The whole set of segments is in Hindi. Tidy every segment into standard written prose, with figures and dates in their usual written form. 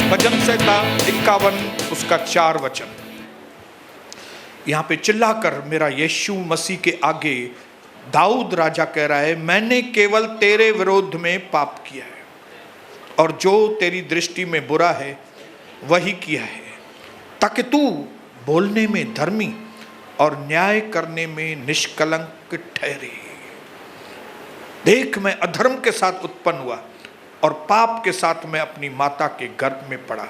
भजन संहिता 51 उसका 4 वचन। यहाँ पे चिल्लाकर मेरा यीशु मसीह के आगे दाऊद राजा कह रहा है, मैंने केवल तेरे विरोध में पाप किया है और जो तेरी दृष्टि में बुरा है वही किया है, ताकि तू बोलने में धर्मी और न्याय करने में निष्कलंक ठहरे। देख, मैं अधर्म के साथ उत्पन्न हुआ और पाप के साथ मैं अपनी माता के गर्भ में पड़ा।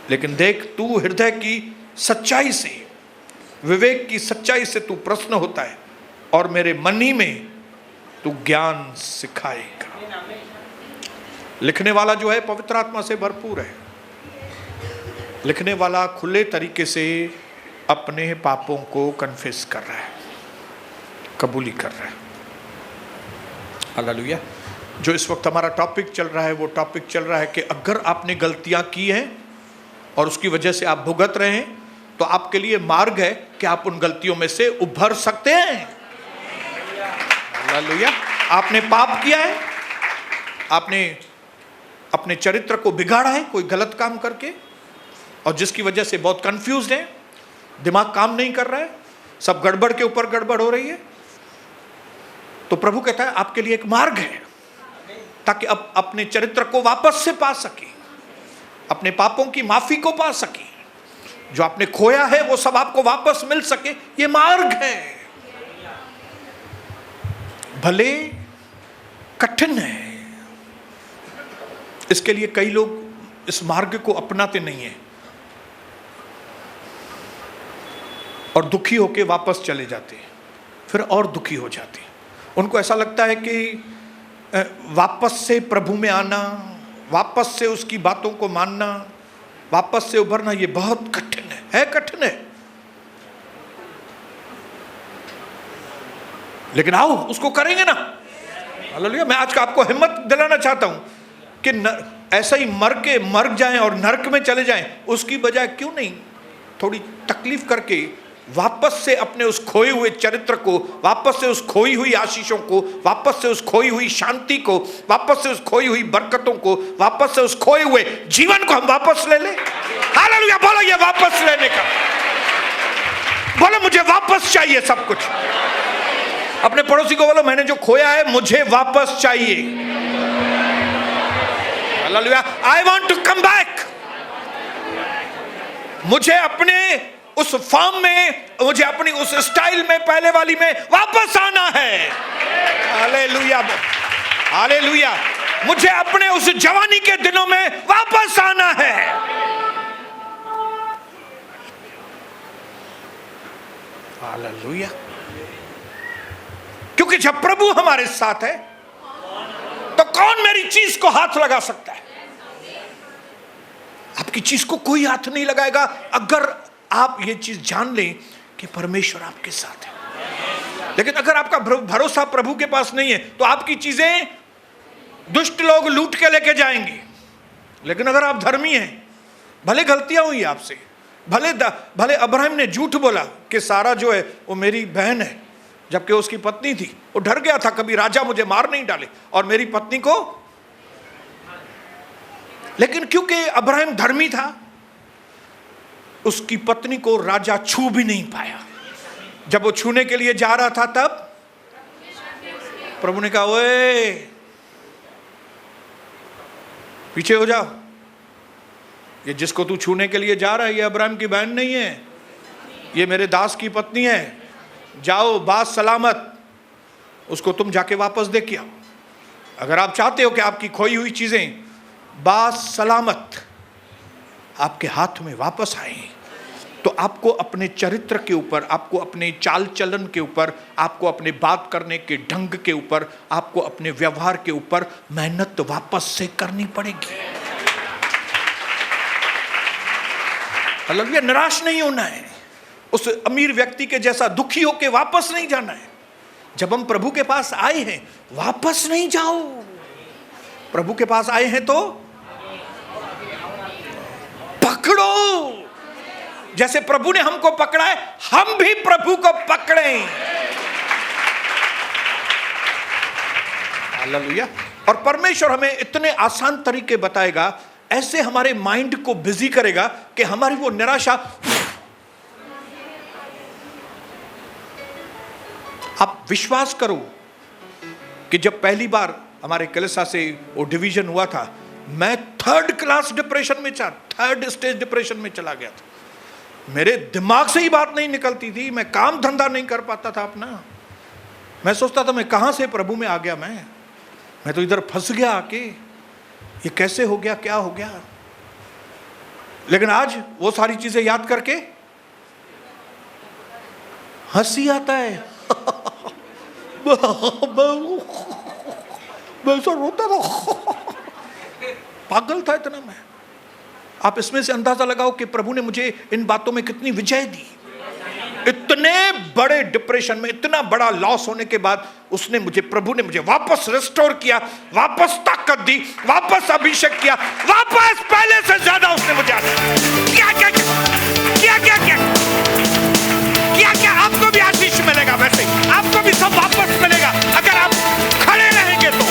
लेकिन देख, तू हृदय की सच्चाई से, विवेक की सच्चाई से तू प्रश्न होता है और मेरे मन ही में तू ज्ञान सिखाएगा। लिखने वाला जो है पवित्र आत्मा से भरपूर है। लिखने वाला खुले तरीके से अपने पापों को कन्फेस कर रहा है, कबूली कर रहा है। हालेलुया। जो इस वक्त हमारा टॉपिक चल रहा है वो टॉपिक चल रहा है कि अगर आपने गलतियां की हैं और उसकी वजह से आप भुगत रहे हैं, तो आपके लिए मार्ग है कि आप उन गलतियों में से उभर सकते हैं। हालेलुया। आपने पाप किया है, आपने अपने चरित्र को बिगाड़ा है कोई गलत काम करके, और जिसकी वजह से बहुत कंफ्यूज्ड है, दिमाग काम नहीं कर रहा है, सब गड़बड़ के ऊपर गड़बड़ हो रही है, तो प्रभु कहता है आपके लिए एक मार्ग है ताकि अब अपने चरित्र को वापस से पा सके, अपने पापों की माफी को पा सके, जो आपने खोया है वो सब आपको वापस मिल सके। ये मार्ग है, भले कठिन है। इसके लिए कई लोग इस मार्ग को अपनाते नहीं है और दुखी होके वापस चले जाते हैं, फिर और दुखी हो जाते हैं। उनको ऐसा लगता है कि वापस से प्रभु में आना, वापस से उसकी बातों को मानना, वापस से उभरना, ये बहुत कठिन है कठिन है। लेकिन आओ, उसको करेंगे ना। हालेलुया। मैं आज का आपको हिम्मत दिलाना चाहता हूं कि ऐसा ही मर जाएं और नरक में चले जाएं, उसकी बजाय क्यों नहीं थोड़ी तकलीफ करके वापस से अपने उस खोए हुए चरित्र को, वापस से उस खोई हुई आशीषों को, वापस से उस खोई हुई शांति को, वापस से उस खोई हुई बरकतों को, वापस से उस खोए हुए जीवन को हम वापस ले लें। हालेलुया। बोलो ये वापस लेने का, बोलो मुझे वापस चाहिए सब कुछ। अपने पड़ोसी को बोलो, मैंने जो खोया है मुझे वापस चाहिए। Hallelujah. I want to come back. मुझे अपने उस फॉर्म में, मुझे अपनी उस स्टाइल में, पहले वाली में वापस आना है। हालेलुया। हालेलुया। मुझे अपने उस जवानी के दिनों में वापस आना है। हालेलुया। क्योंकि जब प्रभु हमारे साथ है तो कौन मेरी चीज को हाथ लगा सकता है? आपकी चीज को कोई हाथ नहीं लगाएगा अगर आप ये चीज जान लें कि परमेश्वर आपके साथ है। लेकिन अगर आपका भरोसा प्रभु के पास नहीं है तो आपकी चीजें दुष्ट लोग लूट के लेके जाएंगे। लेकिन अगर आप धर्मी हैं, भले गलतियां हुई आपसे, भले अब्राहम ने झूठ बोला कि सारा जो है वो मेरी बहन है, जबकि उसकी पत्नी थी। वो डर गया था कभी राजा मुझे मार नहीं डाले और मेरी पत्नी को, लेकिन क्योंकि अब्राहम धर्मी था, उसकी पत्नी को राजा छू भी नहीं पाया। जब वो छूने के लिए जा रहा था तब प्रभु ने कहा, ओए पीछे हो जाओ, ये जिसको तू छूने के लिए जा रहा है ये अब्राहम की बहन नहीं है, ये मेरे दास की पत्नी है। जाओ बात सलामत, उसको तुम जाके वापस दे के आओ। अगर आप चाहते हो कि आपकी खोई हुई चीजें बात सलामत आपके हाथ में वापस आए, तो आपको अपने चरित्र के ऊपर, आपको अपने चाल चलन के ऊपर, आपको अपने बात करने के ढंग के ऊपर, आपको अपने व्यवहार के ऊपर मेहनत वापस से करनी पड़ेगी। हालेलुया। निराश नहीं होना है, उस अमीर व्यक्ति के जैसा दुखी होकर वापस नहीं जाना है। जब हम प्रभु के पास आए हैं वापस नहीं जाओ। प्रभु के पास आए हैं तो पकड़ो, जैसे प्रभु ने हमको पकड़ा है हम भी प्रभु को पकड़ें। हालेलुया। और परमेश्वर हमें इतने आसान तरीके बताएगा, ऐसे हमारे माइंड को बिजी करेगा कि हमारी वो निराशा, आप विश्वास करो कि जब पहली बार हमारे कलिसा से वो डिवीजन हुआ था, मैं थर्ड स्टेज डिप्रेशन में चला गया था। मेरे दिमाग से ही बात नहीं निकलती थी, मैं काम धंधा नहीं कर पाता था अपना। मैं सोचता था मैं कहां से प्रभु में आ गया, मैं तो इधर फंस गया आके, ये कैसे हो गया, क्या हो गया। लेकिन आज वो सारी चीजें याद करके हंसी आता है। मैं ऐसा रोता था, पागल था इतना मैं। आप इसमें से अंदाजा लगाओ कि प्रभु ने मुझे इन बातों में कितनी विजय दी। इतने बड़े डिप्रेशन में, इतना बड़ा लॉस होने के बाद प्रभु ने मुझे वापस रिस्टोर किया, वापस ताकत दी, वापस अभिषेक किया, वापस पहले से ज्यादा उसने मुझे क्या क्या क्या क्या क्या क्या क्या। आपको भी आशीष मिलेगा, वैसे आपको भी सब वापस मिलेगा अगर आप खड़े रहेंगे तो।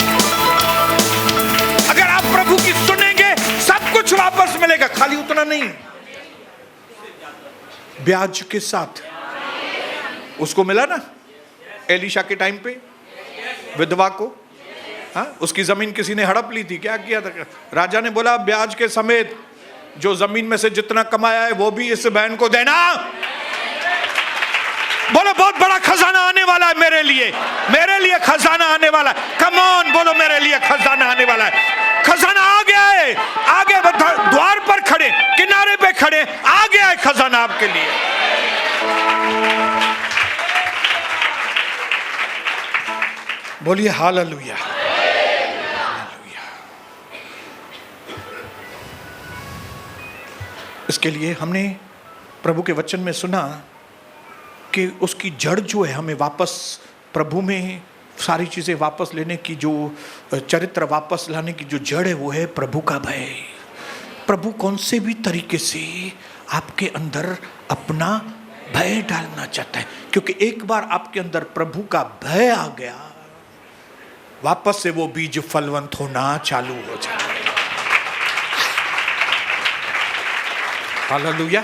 अगर आप प्रभु की सुनेंगे, सब कुछ वापस मिलेगा। खाली उतना नहीं, ब्याज के साथ। उसको मिला ना एलीशा के टाइम पे, विधवा को। हाँ, उसकी जमीन किसी ने हड़प ली थी। क्या किया था? राजा ने बोला ब्याज के समेत जो जमीन में से जितना कमाया है वो भी इस बहन को देना। बोलो बहुत बड़ा खजाना आने वाला है मेरे लिए खजाना आने वाला है। कम ऑन, बोलो मेरे लिए खजाना आने वाला है। खजाना आ गया है, आगे द्वार पर खड़े, किनारे पे खड़े, आ गया है खजाना आपके लिए। बोलिए हालेलुया। इसके लिए हमने प्रभु के वचन में सुना कि उसकी जड़ जो है, हमें वापस प्रभु में सारी चीजें वापस लेने की, जो चरित्र वापस लाने की जो जड़ है, वो है प्रभु का भय। प्रभु कौन से भी तरीके से आपके अंदर अपना भय डालना चाहता है, क्योंकि एक बार आपके अंदर प्रभु का भय आ गया, वापस से वो बीज फलवंत होना चालू हो जाए। हालेलुया,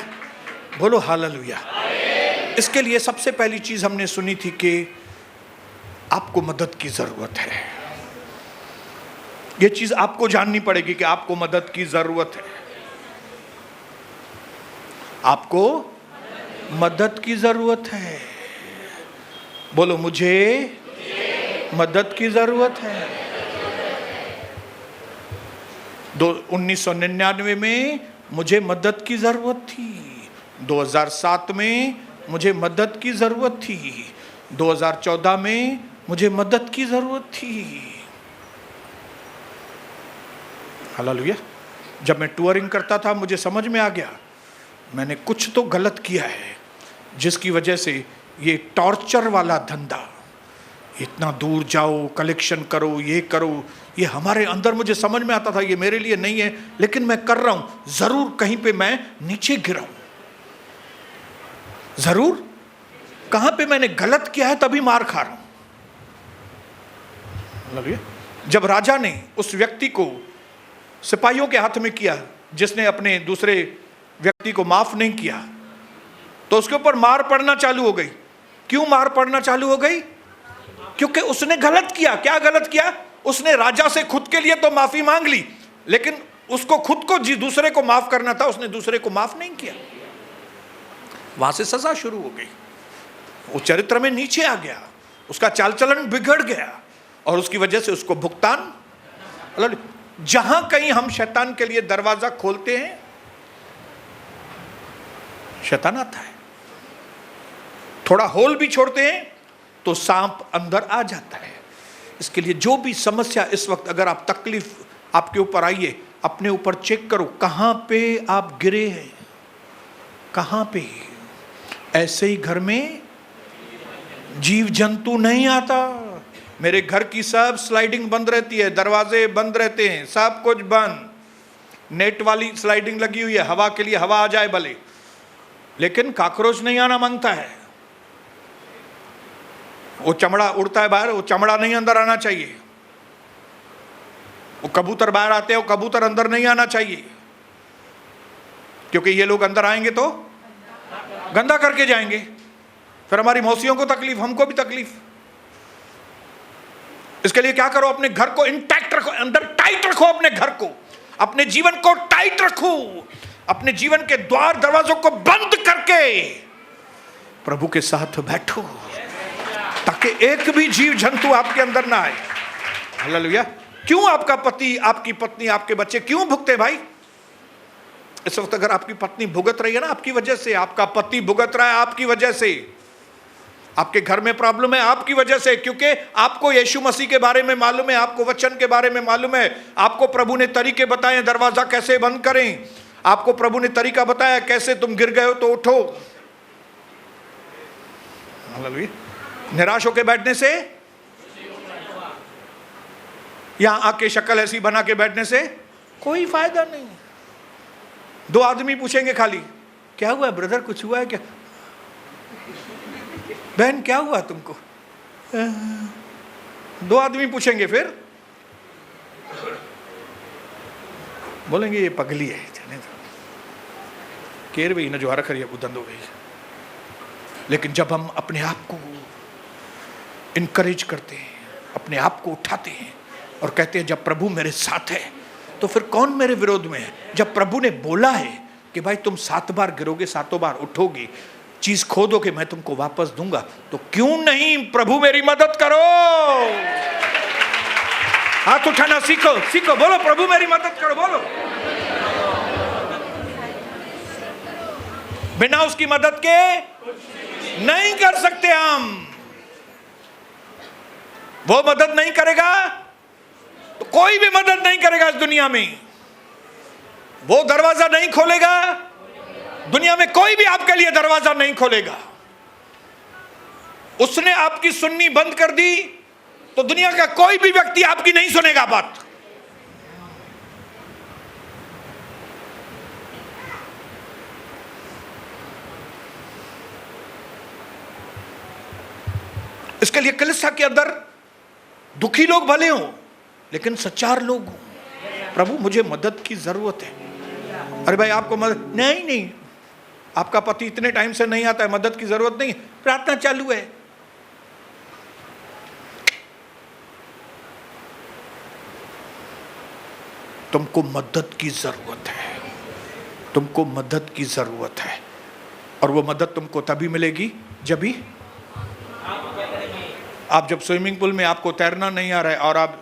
बोलो हालेलुया। इसके लिए सबसे पहली चीज हमने सुनी थी कि आपको मदद की जरूरत है। यह चीज आपको जाननी पड़ेगी कि आपको मदद की जरूरत है। आपको मदद की जरूरत है। बोलो मुझे मदद की जरूरत है। 1999 में मुझे मदद की जरूरत थी, 2007 में मुझे मदद की जरूरत थी, 2014 में मुझे मदद की जरूरत थी। हालेलुया। जब मैं टूरिंग करता था, मुझे समझ में आ गया मैंने कुछ तो गलत किया है, जिसकी वजह से ये टॉर्चर वाला धंधा, इतना दूर जाओ, कलेक्शन करो, ये करो, ये हमारे अंदर, मुझे समझ में आता था ये मेरे लिए नहीं है, लेकिन मैं कर रहा हूं। जरूर कहीं पे मैं नीचे गिरा हूं, जरूर कहां पे मैंने गलत किया है, तभी मार खा रहा हूं। जब राजा ने उस व्यक्ति को सिपाहियों के हाथ में किया, जिसने अपने दूसरे व्यक्ति को माफ नहीं किया, तो उसके ऊपर मार पड़ना चालू हो गई। क्यों मार पड़ना चालू हो गई? क्योंकि उसने गलत किया। क्या गलत किया? उसने राजा से खुद के लिए तो माफी मांग ली, लेकिन उसको खुद को दूसरे को माफ करना था, उसने दूसरे को माफ नहीं किया। वहां से सजा शुरू हो गई, वो चरित्र में नीचे आ गया, उसका चाल चलन बिगड़ गया, और उसकी वजह से उसको भुगतान। जहां कहीं हम शैतान के लिए दरवाजा खोलते हैं, शैतान आता है। थोड़ा होल भी छोड़ते हैं तो सांप अंदर आ जाता है। इसके लिए जो भी समस्या इस वक्त, अगर आप तकलीफ आपके ऊपर आई है, अपने ऊपर चेक करो कहां पे आप गिरे हैं, कहां पे। ऐसे ही घर में जीव जंतु नहीं आता। मेरे घर की सब स्लाइडिंग बंद रहती है, दरवाजे बंद रहते हैं, सब कुछ बंद। नेट वाली स्लाइडिंग लगी हुई है, हवा के लिए हवा आ जाए भले, लेकिन कॉकरोच नहीं आना मांगता है। वो चमड़ा उड़ता है बाहर, वो चमड़ा नहीं अंदर आना चाहिए। वो कबूतर बाहर आते हैं, वो कबूतर अंदर नहीं आना चाहिए, क्योंकि ये लोग अंदर आएंगे तो गंदा करके जाएंगे, फिर हमारी मौसियों को तकलीफ, हमको भी तकलीफ। इसके लिए क्या करो, अपने घर को इंटैक्ट रखो, अंदर टाइट रखो, अपने घर को, अपने जीवन को टाइट रखो, अपने जीवन के द्वार दरवाजों को बंद करके प्रभु के साथ बैठो, ताकि एक भी जीव जंतु आपके अंदर ना आए। हालेलुया। क्यों आपका पति, आपकी पत्नी, आपके बच्चे क्यों भुगते भाई? इस वक्त अगर आपकी पत्नी भुगत रही है ना आपकी वजह से, आपका पति भुगत रहा है आपकी वजह से, आपके घर में प्रॉब्लम है आपकी वजह से, क्योंकि आपको यीशु मसीह के बारे में मालूम है, आपको वचन के बारे में मालूम है, आपको प्रभु ने तरीके बताए दरवाजा कैसे बंद करें, आपको प्रभु ने तरीका बताया कैसे तुम गिर गए हो तो उठो। हालेलुया। निराश होकर बैठने से, यहां आके शक्ल ऐसी बना के बैठने से कोई फायदा नहीं। दो आदमी पूछेंगे खाली, क्या हुआ ब्रदर, कुछ हुआ है क्या? बहन क्या हुआ तुमको? दो आदमी पूछेंगे, फिर बोलेंगे ये पगली है, जाने दो, केर भी न जो हर खरी उदंद हो गई। लेकिन जब हम अपने आप को इनकरेज करते हैं, अपने आप को उठाते हैं और कहते हैं जब प्रभु मेरे साथ है तो फिर कौन मेरे विरोध में है? जब प्रभु ने बोला है कि भाई तुम 7 बार गिरोगे 7 बार उठोगे, चीज खो दोगे मैं तुमको वापस दूंगा, तो क्यों नहीं प्रभु मेरी मदद करो। हाथ उठाना सीखो, सीखो, बोलो प्रभु मेरी मदद करो, बोलो। बिना उसकी मदद के नहीं कर सकते हम। वो मदद नहीं करेगा तो कोई भी मदद नहीं करेगा इस दुनिया में। वो दरवाजा नहीं खोलेगा, दुनिया में कोई भी आपके लिए दरवाजा नहीं खोलेगा। उसने आपकी सुननी बंद कर दी तो दुनिया का कोई भी व्यक्ति आपकी नहीं सुनेगा बात। इसके लिए कलीसिया के अंदर दुखी लोग भले हों लेकिन सच्चार लोग हों। प्रभु मुझे मदद की जरूरत है। अरे भाई आपको मदद नहीं, आपका पति इतने टाइम से नहीं आता है, मदद की जरूरत नहीं, प्रार्थना चालू है। तुमको मदद की जरूरत है, तुमको मदद की जरूरत है। और वो मदद तुमको तभी मिलेगी जब भी आप, जब स्विमिंग पूल में आपको तैरना नहीं आ रहा है और आप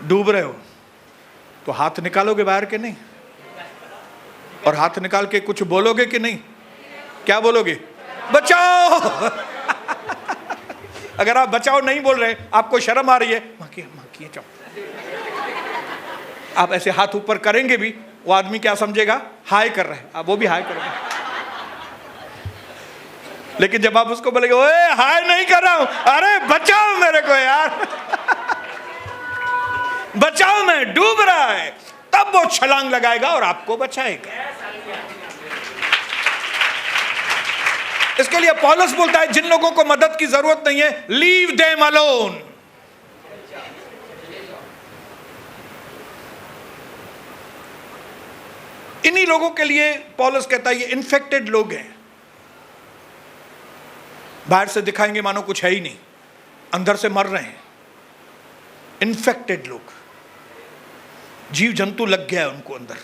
डूब रहे हो तो हाथ निकालोगे बाहर के नहीं? और हाथ निकाल के कुछ बोलोगे कि नहीं? क्या बोलोगे? बचाओ। अगर आप बचाओ नहीं बोल रहे, आपको शर्म आ रही है, माँ जाओ, आप ऐसे हाथ ऊपर करेंगे भी, वो आदमी क्या समझेगा? हाय कर रहे हैं, आप वो भी हाय करोगे। लेकिन जब आप उसको बोलेंगे ओए हाय नहीं कर रहा हूं, अरे बचाओ मेरे को यार, बचाओ मैं डूब रहा है, तब वो छलांग लगाएगा और आपको बचाएगा। इसके लिए पौलुस बोलता है जिन लोगों को मदद की जरूरत नहीं है, लीव देम अलोन। इन्हीं लोगों के लिए पौलुस कहता है ये इन्फेक्टेड लोग हैं। बाहर से दिखाएंगे मानो कुछ है ही नहीं, अंदर से मर रहे हैं। इन्फेक्टेड लोग, जीव जंतु लग गया है उनको अंदर,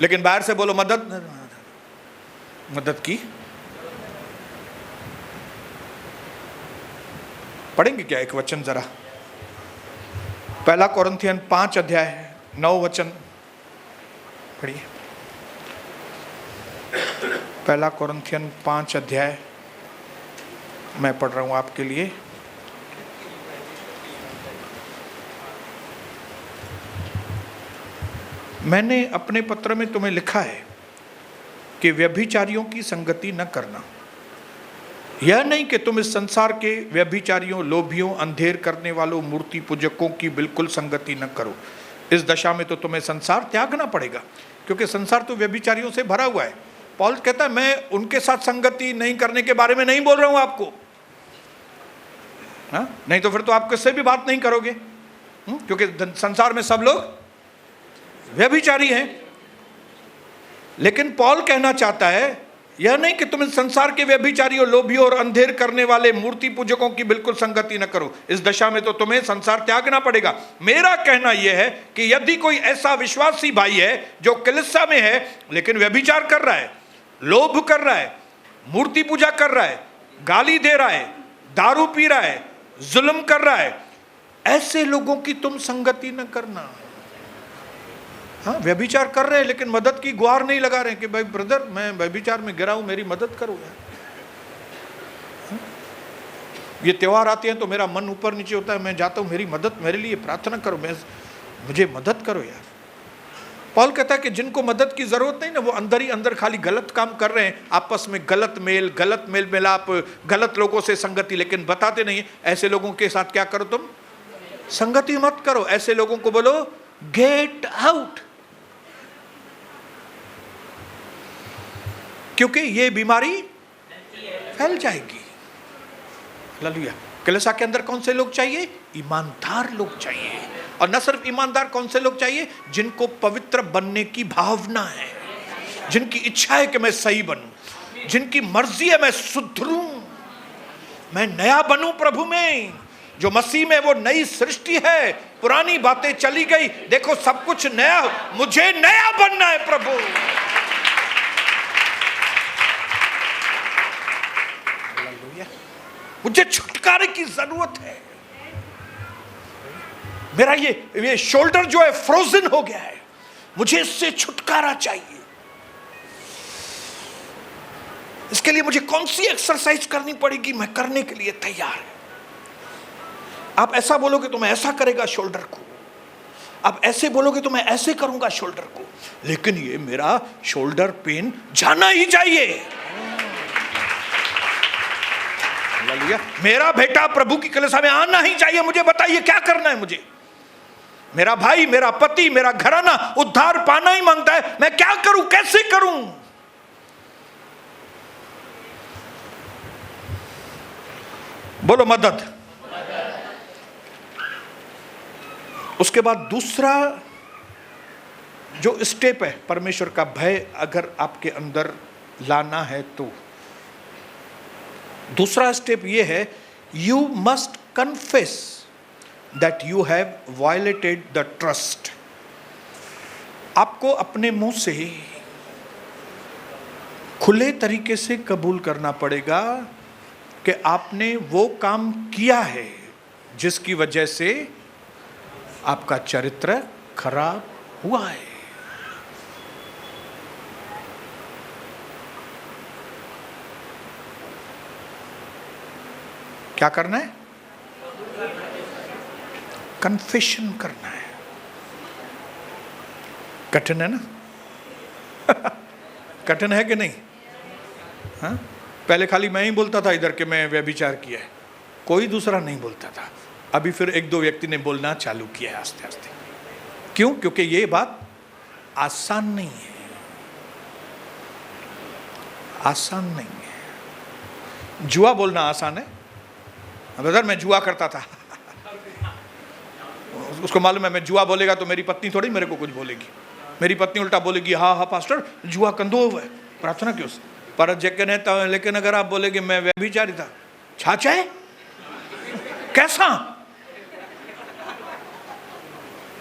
लेकिन बाहर से बोलो मदद, मदद की। पढ़ेंगे क्या एक वचन जरा? 1 कोरिन्थियन 5 अध्याय 9 वचन पढ़िए। 1 कोरिन्थियन 5 अध्याय मैं पढ़ रहा हूं आपके लिए। मैंने अपने पत्र में तुम्हें लिखा है कि व्यभिचारियों की संगति न करना। यह नहीं कि तुम इस संसार के व्यभिचारियों, लोभियों, अंधेर करने वालों, मूर्ति पूजकों की बिल्कुल संगति न करो। इस दशा में तो तुम्हें संसार त्यागना पड़ेगा, क्योंकि संसार तो व्यभिचारियों से भरा हुआ है। पौलुस कहता है मैं उनके साथ संगति नहीं करने के बारे में नहीं बोल रहा हूं आपको, हाँ? नहीं तो फिर तो आप किससे भी बात नहीं करोगे। क्योंकि संसार में सब लोग व्यभिचारी हैं। लेकिन पौल कहना चाहता है यह नहीं कि तुम इस संसार के व्यभिचारियों, लोभियों और अंधेर करने वाले मूर्ति पूजकों की बिल्कुल संगति न करो। इस दशा में तो तुम्हें संसार त्यागना पड़ेगा। मेरा कहना यह है कि यदि कोई ऐसा विश्वासी भाई है जो कलीसिया में है लेकिन व्यभिचार कर रहा है, लोभ कर रहा है, मूर्ति पूजा कर रहा है, गाली दे रहा है, दारू पी रहा है, जुल्म कर रहा है, ऐसे लोगों की तुम संगति न करना। हाँ, व्यभिचार कर रहे हैं लेकिन मदद की गुहार नहीं लगा रहे हैं कि भाई ब्रदर मैं व्यभिचार में गिरा हूं, मेरी मदद करो यार। हाँ? ये त्योहार आते हैं तो मेरा मन ऊपर नीचे होता है, मैं जाता हूं मेरी मदद, मेरे लिए प्रार्थना करो, मुझे मदद करो यार। पौल कहता है कि जिनको मदद की जरूरत नहीं ना, वो अंदर ही अंदर खाली गलत काम कर रहे हैं, आपस में गलत मेल मिलाप, गलत लोगों से संगति, लेकिन बताते नहीं। ऐसे लोगों के साथ क्या करो, तुम संगति मत करो। ऐसे लोगों को बोलो गेट आउट, क्योंकि ये बीमारी फैल जाएगी। हालेलुया। कलीसिया के अंदर कौन से लोग चाहिए? ईमानदार लोग चाहिए। और न सिर्फ ईमानदार, कौन से लोग चाहिए? जिनको पवित्र बनने की भावना है, जिनकी इच्छा है कि मैं सही बनूं, जिनकी मर्जी है मैं सुधरूं, मैं नया बनूं प्रभु में। जो मसीह में वो नई सृष्टि है, पुरानी बातें चली गई, देखो सब कुछ नया, मुझे नया बनना है प्रभु। मुझे छुटकारे की जरूरत है। मेरा ये शोल्डर जो है फ्रोजन हो गया है, मुझे इससे छुटकारा चाहिए। इसके लिए मुझे कौन सी एक्सरसाइज करनी पड़ेगी, मैं करने के लिए तैयार हूं। आप ऐसा बोलोगे तो मैं ऐसा करेगा शोल्डर को, आप ऐसे बोलोगे तो मैं ऐसे करूंगा शोल्डर को, लेकिन ये मेरा शोल्डर पेन जाना ही चाहिए। मेरा बेटा प्रभु की कलीसिया में आना ही चाहिए। मुझे बताइए क्या करना है मुझे? मेरा भाई, मेरा पति, मेरा घराना उद्धार पाना ही मांगता है, मैं क्या करूं, कैसे करूं? बोलो मदद। उसके बाद दूसरा जो स्टेप है, परमेश्वर का भय अगर आपके अंदर लाना है तो दूसरा स्टेप ये है, you must confess that you have violated the trust. आपको अपने मुंह से खुले तरीके से कबूल करना पड़ेगा कि आपने वो काम किया है जिसकी वजह से आपका चरित्र खराब हुआ है। क्या करना है? कन्फेशन करना है। कठिन है ना? कठिन है कि नहीं? हाँ? पहले खाली मैं ही बोलता था इधर के मैं व्यभिचार किया है, कोई दूसरा नहीं बोलता था। अभी फिर एक दो व्यक्ति ने बोलना चालू किया है आस्ते आस्ते। क्यों? क्योंकि ये बात आसान नहीं है, आसान नहीं है। जुआ बोलना आसान है। ब्रदर मैं जुआ करता था, उसको मालूम है मैं जुआ बोलेगा तो मेरी पत्नी थोड़ी मेरे को कुछ बोलेगी। मेरी पत्नी उल्टा बोलेगी, हाँ हाँ पास्टर जुआ कंदो हुआ है, प्रार्थना क्यों से पर जगह नहीं। लेकिन अगर आप बोलेगे मैं व्यभिचारी था, छाछ है कैसा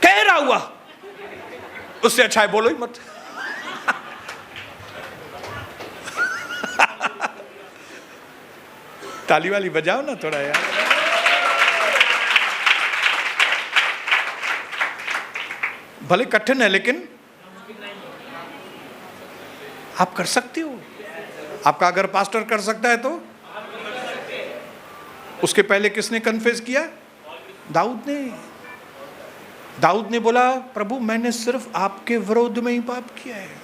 कह रहा हुआ, उससे अच्छा है बोलो ही मत। ताली वाली बजाओ ना थोड़ा यार। भले कठिन है लेकिन आप कर सकते हो। आपका अगर पास्टर कर सकता है तो उसके पहले किसने कन्फेस किया? दाऊद ने। दाऊद ने बोला प्रभु मैंने सिर्फ आपके विरोध में ही पाप किया है।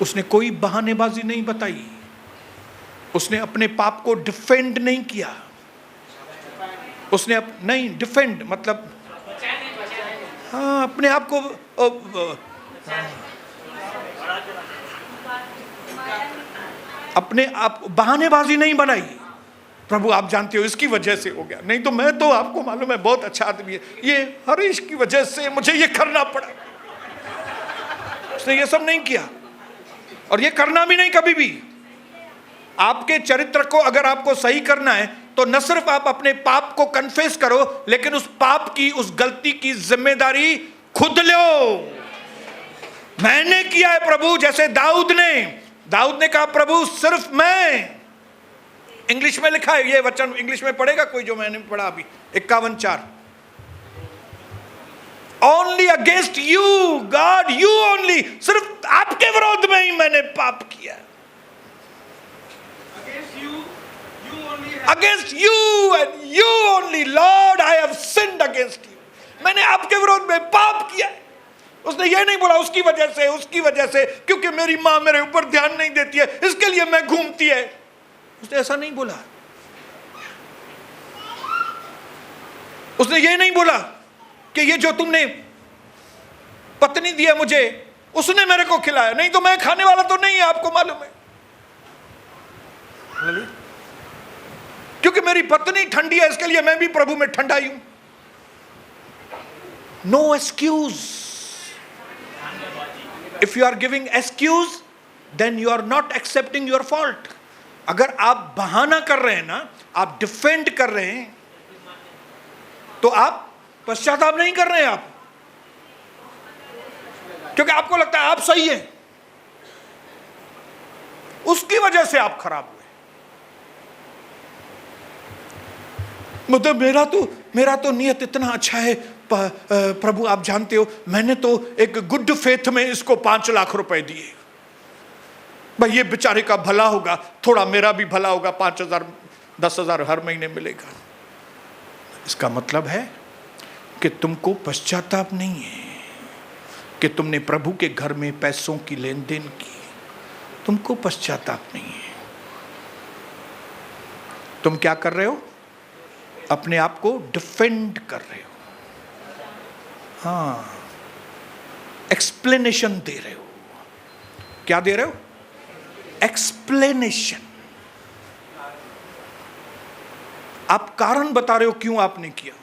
उसने कोई बहानेबाजी नहीं बताई, उसने अपने पाप को डिफेंड नहीं किया। उसने नहीं डिफेंड मतलब हाँ अपने आप को अपने आप बहानेबाजी नहीं बनाई। प्रभु आप जानते हो इसकी वजह से हो गया, नहीं तो मैं तो आपको मालूम है बहुत अच्छा आदमी है, ये हरीश की वजह से मुझे ये करना पड़ा। उसने ये सब नहीं किया और ये करना भी नहीं कभी भी। आपके चरित्र को अगर आपको सही करना है तो न सिर्फ आप अपने पाप को कन्फेस करो, लेकिन उस पाप की, उस गलती की जिम्मेदारी खुद लो। मैंने किया है प्रभु, जैसे दाऊद ने कहा प्रभु सिर्फ मैं। इंग्लिश में लिखा है ये वचन, इंग्लिश में पढ़ेगा कोई जो मैंने पढ़ा अभी 51:4, only against you God, you only, सिर्फ आपके विरोध में ही मैंने पाप किया। Against you and you only Lord I have sinned against you, मैंने आपके विरोध में पाप किया है। उसने ये नहीं बोला उसकी वजह से क्योंकि मेरी मां मेरे ऊपर ध्यान नहीं देती है इसके लिए मैं घूमती है, उसने ऐसा नहीं बोला। उसने ये नहीं बोला कि ये जो तुमने पत्नी दी है मुझे उसने मेरे को खिलाया, नहीं तो मैं खाने वाला तो नहीं है, आपको मालूम है, क्योंकि मेरी पत्नी ठंडी है इसके लिए मैं भी प्रभु में ठंडा ही हूं। No excuse. If you are giving excuse then you are not accepting your fault. अगर आप बहाना कर रहे हैं ना, आप डिफेंड कर रहे हैं, तो आप पश्चाताप नहीं कर रहे हैं आप, क्योंकि आपको लगता है आप सही हैं, उसकी वजह से आप खराब हुए। मतलब मेरा तो नियत इतना अच्छा है प्रभु आप जानते हो, मैंने तो एक गुड फेथ में इसको 5 लाख रुपए दिए, भाई ये बेचारे का भला होगा, थोड़ा मेरा भी भला होगा, 5,000 10,000 हर महीने मिलेगा। इसका मतलब है कि तुमको पश्चाताप नहीं है कि तुमने प्रभु के घर में पैसों की लेन देन की, तुमको पश्चाताप नहीं है। तुम क्या कर रहे हो? अपने आप को डिफेंड कर रहे हो, हाँ, एक्सप्लेनेशन दे रहे हो। क्या दे रहे हो? एक्सप्लेनेशन। आप कारण बता रहे हो क्यों आपने किया।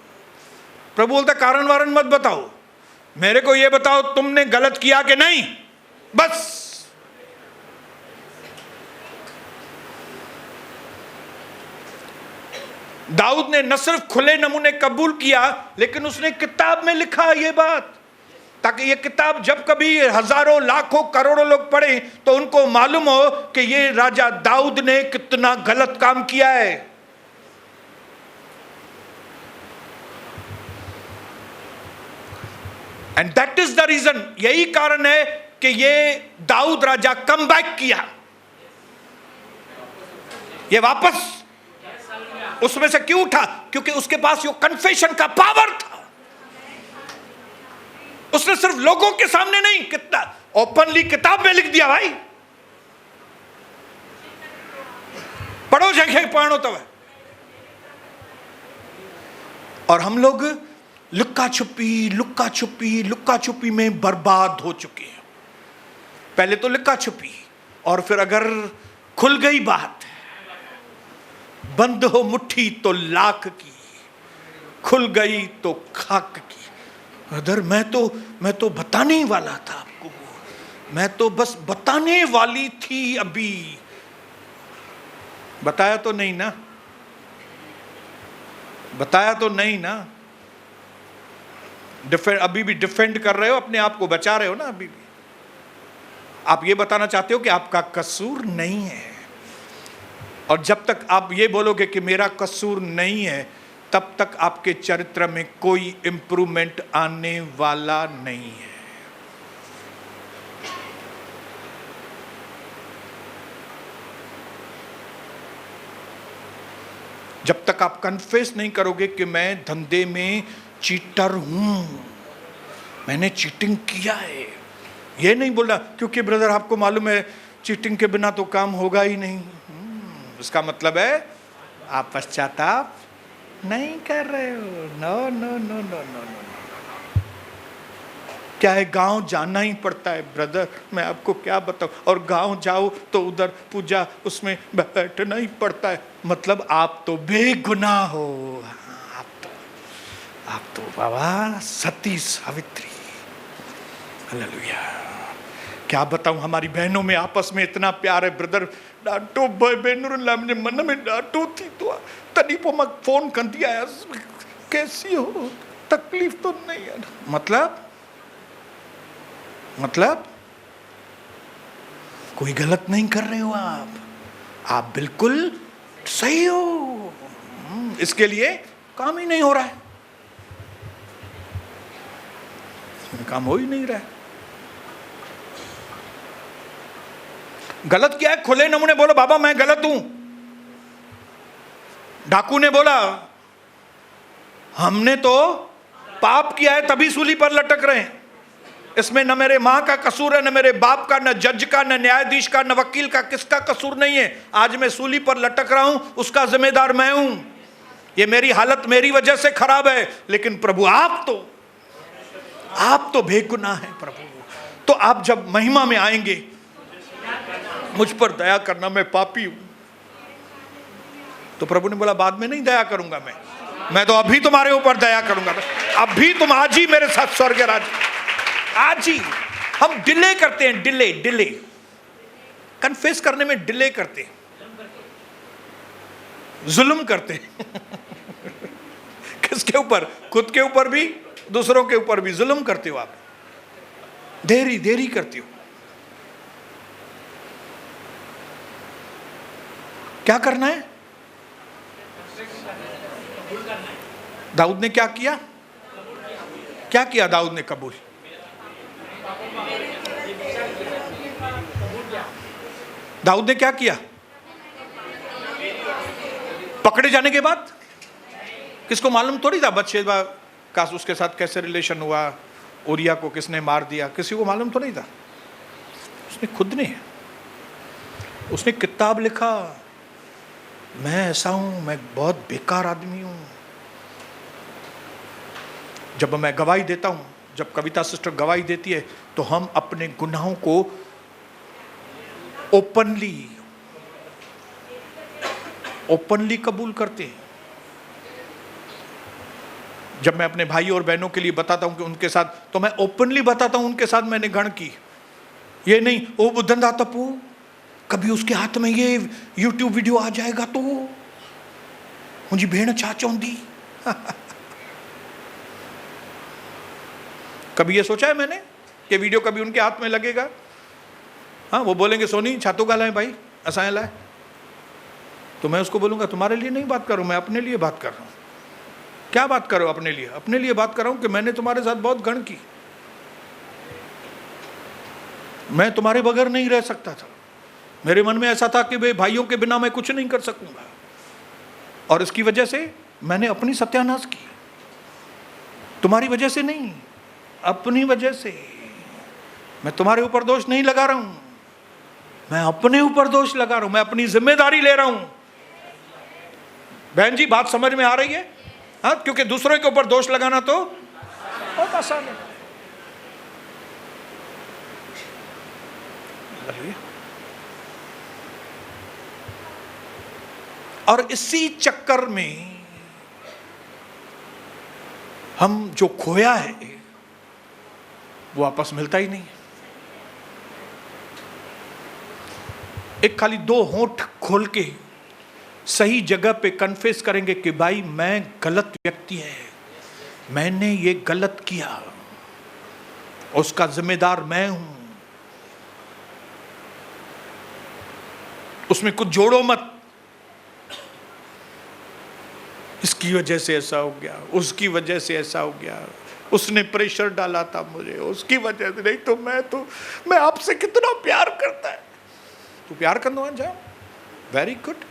प्रभु बोलता कारण वारण मत बताओ, मेरे को यह बताओ तुमने गलत किया कि नहीं, बस। दाऊद ने न सिर्फ खुले नमूने कबूल किया, लेकिन उसने किताब में लिखा ये बात, ताकि ये किताब जब कभी हजारों लाखों करोड़ों लोग पढ़ें तो उनको मालूम हो कि ये राजा दाऊद ने कितना गलत काम किया है। And that is the reason, यही कारण है कि ये दाऊद राजा कम बैक किया, ये वापस उसमें से क्यों उठा? क्योंकि उसके पास यो कन्फेशन का पावर था। उसने सिर्फ लोगों के सामने नहीं, कितना ओपनली किताब में लिख दिया। भाई पढ़ो, जगह पढ़ो तो है। और हम लोग लुक्का छुपी में बर्बाद हो चुके हैं। पहले तो लुक्का छुपी, और फिर अगर खुल गई बात, बंद हो मुट्ठी तो लाख की, खुल गई तो खाक की। अदर मैं तो बताने ही वाला था आपको, मैं तो बस बताने वाली थी, अभी बताया तो नहीं ना, बताया तो नहीं ना। अभी भी डिफेंड कर रहे हो, अपने आप को बचा रहे हो ना। अभी भी आप ये बताना चाहते हो कि आपका कसूर नहीं है, और जब तक आप ये बोलोगे कि मेरा कसूर नहीं है, तब तक आपके चरित्र में कोई इंप्रूवमेंट आने वाला नहीं है। जब तक आप कन्फेस नहीं करोगे कि मैं धंधे में चीटर हूं, मैंने चीटिंग किया है, ये नहीं बोला क्योंकि ब्रदर आपको मालूम है चीटिंग के बिना तो काम होगा ही नहीं, इसका मतलब है आप पश्चाताप नहीं कर रहे हो। No no no no no no. क्या है, गांव जाना ही पड़ता है ब्रदर, मैं आपको क्या बताऊं। और गांव जाओ तो उधर पूजा उसमें बैठना ही पड़ता है। मतलब आप तो बेगुनाह हो, आप तो बाबा सती सावित्री। हालेलुया। क्या बताऊं, हमारी बहनों में आपस में इतना प्यार है ब्रदर। डांटो बहनों मुझे मन में डांटो थी तो तनी पो मैं फोन कर दिया, कैसी हो, तकलीफ तो नहीं है। मतलब कोई गलत नहीं कर रहे हो आप बिल्कुल सही हो। इसके लिए काम ही नहीं हो रहा है, काम हो ही नहीं रहा है। गलत क्या है, खुले नमूने बोलो बाबा मैं गलत हूं। डाकू ने बोला हमने तो पाप किया है तभी सूली पर लटक रहे हैं, इसमें न मेरे मां का कसूर है, न मेरे बाप का, न जज का, न न्यायाधीश का, न वकील का, किसका कसूर नहीं है। आज मैं सूली पर लटक रहा हूं, उसका जिम्मेदार मैं हूं। ये मेरी हालत मेरी वजह से खराब है, लेकिन प्रभु आप तो बेगुनाह हैं प्रभु। तो आप जब महिमा में आएंगे, मुझ पर दया करना, मैं पापी हूं। तो प्रभु ने बोला बाद में नहीं दया करूंगा, मैं तो अभी तुम्हारे ऊपर दया करूंगा। अभी तुम आज ही मेरे साथ स्वर्ग राज, आज ही। हम डिले करते हैं, डिले कन्फेस करने में डिले करते हैं, जुल्म करते हैं। किसके ऊपर? खुद के ऊपर भी, दूसरों के ऊपर भी जुल्म करते हो आप, देरी करते हो। क्या करना है? दाऊद ने क्या किया? दाऊद ने कबूल। दाऊद ने क्या किया? पकड़े जाने के बाद किसको मालूम थोड़ी था बत्शेबा का उसके साथ कैसे रिलेशन हुआ, उरिया को किसने मार दिया, किसी को मालूम तो नहीं था। उसने खुद ने, उसने किताब लिखा, मैं ऐसा हूं, मैं बहुत बेकार आदमी हूं। जब मैं गवाही देता हूं, जब कविता सिस्टर गवाही देती है, तो हम अपने गुनाहों को ओपनली कबूल करते हैं। जब मैं अपने भाई और बहनों के लिए बताता हूं कि उनके साथ, तो मैं ओपनली बताता हूं उनके साथ मैंने घण की। ये नहीं ओ बुद्धंदा तपू, कभी उसके हाथ में ये YouTube वीडियो आ जाएगा तो मुझे भेड़ छा चौंदी। कभी ये सोचा है मैंने कि वीडियो कभी उनके हाथ में लगेगा? हाँ, वो बोलेंगे सोनी छातू का लाए भाई, असाए लाए, तो मैं उसको बोलूंगा तुम्हारे लिए नहीं बात कर रहा हूं, मैं अपने लिए बात कर रहा हूं। क्या बात करो अपने लिए? अपने लिए बात कर रहा हूं कि मैंने तुम्हारे साथ बहुत घण की, मैं तुम्हारे बगैर नहीं रह सकता था। मेरे मन में ऐसा था कि भाई भाइयों के बिना मैं कुछ नहीं कर सकूंगा, और इसकी वजह से मैंने अपनी सत्यानाश की। तुम्हारी वजह से नहीं, अपनी वजह से। मैं तुम्हारे ऊपर दोष नहीं लगा रहा हूं, मैं अपने ऊपर दोष लगा रहा हूं, मैं अपनी जिम्मेदारी ले रहा हूं। बहन जी बात समझ में आ रही है? हाँ, क्योंकि दूसरों के ऊपर दोष लगाना तो बहुत आसान है। और इसी चक्कर में हम जो खोया है वो वापस मिलता ही नहीं। एक खाली दो होंठ खोल के सही जगह पे कन्फेस करेंगे कि भाई मैं गलत व्यक्ति है, मैंने ये गलत किया, उसका जिम्मेदार मैं हूं। उसमें कुछ जोड़ो मत, इसकी वजह से ऐसा हो गया, उसकी वजह से ऐसा हो गया, उसने प्रेशर डाला था मुझे, उसकी वजह से। नहीं तो मैं आपसे कितना प्यार करता है, तू प्यार करना जा, वेरी गुड,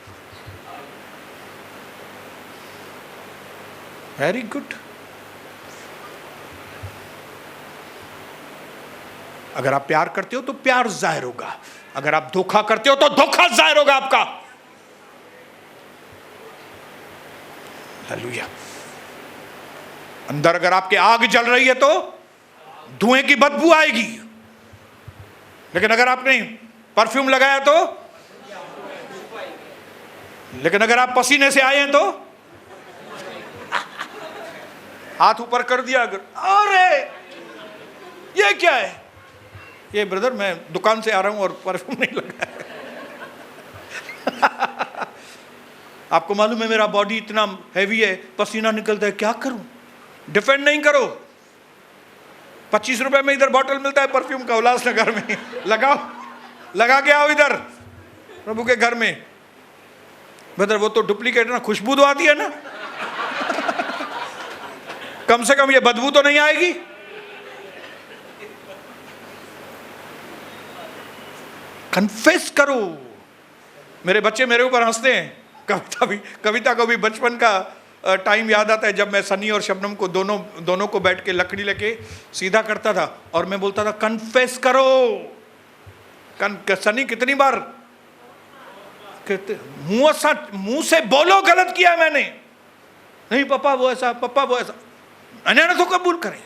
वेरी गुड। अगर आप प्यार करते हो तो प्यार जाहिर होगा, अगर आप धोखा करते हो तो धोखा जाहिर होगा आपका। हालेलुया। अंदर अगर आपके आग जल रही है तो धुएं की बदबू आएगी। लेकिन अगर आपने परफ्यूम लगाया तो, लेकिन अगर आप पसीने से आए हैं तो हाथ ऊपर कर दिया अगर, अरे ये क्या है, ये ब्रदर मैं दुकान से आ रहा हूं और परफ्यूम नहीं लगाया। आपको मालूम है मेरा बॉडी इतना हैवी है, पसीना निकलता है, क्या करूं? डिफेंड नहीं करो। 25 रुपए में इधर बॉटल मिलता है परफ्यूम का उल्लासनगर में, लगाओ, लगा के आओ इधर प्रभु के घर में। ब्रदर वो तो डुप्लीकेट ना, खुशबू तो आती है ना, कम से कम ये बदबू तो नहीं आएगी। कन्फेस करो। मेरे बच्चे मेरे ऊपर हंसते हैं, कविता को भी बचपन का टाइम याद आता है जब मैं सनी और शबनम को दोनों को बैठ के लकड़ी लेके सीधा करता था और मैं बोलता था कन्फेस करो। सनी कितनी बार मुंह से बोलो गलत किया मैंने, नहीं पापा वो ऐसा, पापा वो ऐसा, अन्य तो कबूल करें।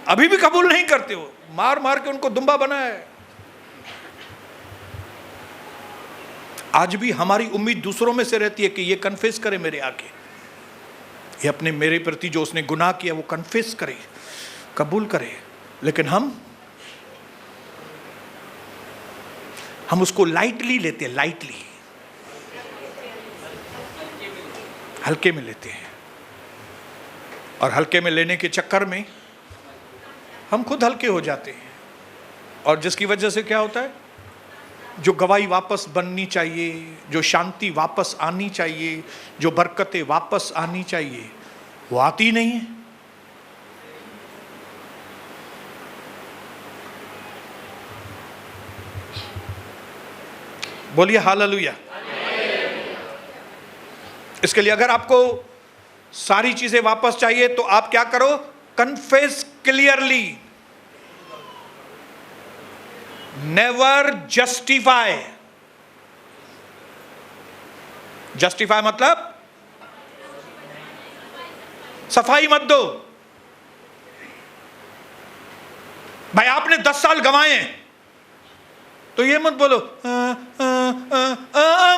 अभी भी कबूल नहीं करते हो, मार मार के उनको दुम्बा बनाया है। आज भी हमारी उम्मीद दूसरों में से रहती है कि ये कन्फेस करे मेरे आगे, ये अपने मेरे प्रति जो उसने गुनाह किया वो कन्फेस करे, कबूल करे। लेकिन हम उसको लाइटली लेते हैं, लाइटली, हल्के में लेते हैं। और हल्के में लेने के चक्कर में हम खुद हल्के हो जाते हैं, और जिसकी वजह से क्या होता है, जो गवाही वापस बननी चाहिए, जो शांति वापस आनी चाहिए, जो बरकतें वापस आनी चाहिए, वो आती नहीं है। बोलिए हालेलुया। इसके लिए अगर आपको सारी चीजें वापस चाहिए तो आप क्या करो, confess clearly, never justify. Justify मतलब सफाई मत दो। भाई आपने 10 साल गंवाए हैं तो ये मत बोलो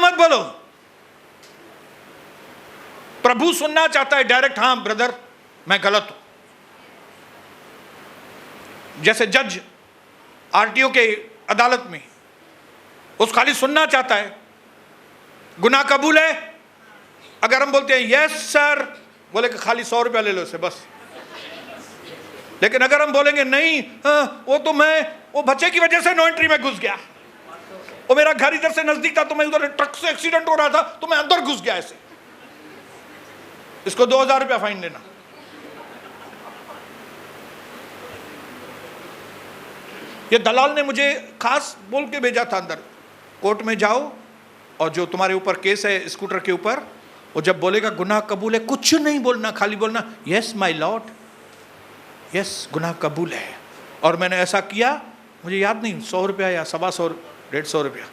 मत बोलो। प्रभु सुनना चाहता है डायरेक्ट, हाँ ब्रदर मैं गलत हूं। जैसे जज आरटीओ के अदालत में उस खाली सुनना चाहता है, गुनाह कबूल है, अगर हम बोलते हैं यस सर, बोले कि खाली 100 रुपया ले लो इससे बस। लेकिन अगर हम बोलेंगे नहीं वो तो वो बच्चे की वजह से नो एंट्री में घुस गया, वो मेरा घर इधर से नजदीक था तो मैं उधर ट्रक से एक्सीडेंट हो रहा था तो मैं अंदर घुस गया ऐसे, इसको 2000 रुपया फाइन देना। ये दलाल ने मुझे खास बोल के भेजा था अंदर, कोर्ट में जाओ और जो तुम्हारे ऊपर केस है स्कूटर के ऊपर, वो जब बोलेगा गुनाह कबूल है, कुछ नहीं बोलना, खाली बोलना यस माय लॉर्ड, यस गुनाह कबूल है। और मैंने ऐसा किया, मुझे याद नहीं 100 रुपया या 125 150 रुपया,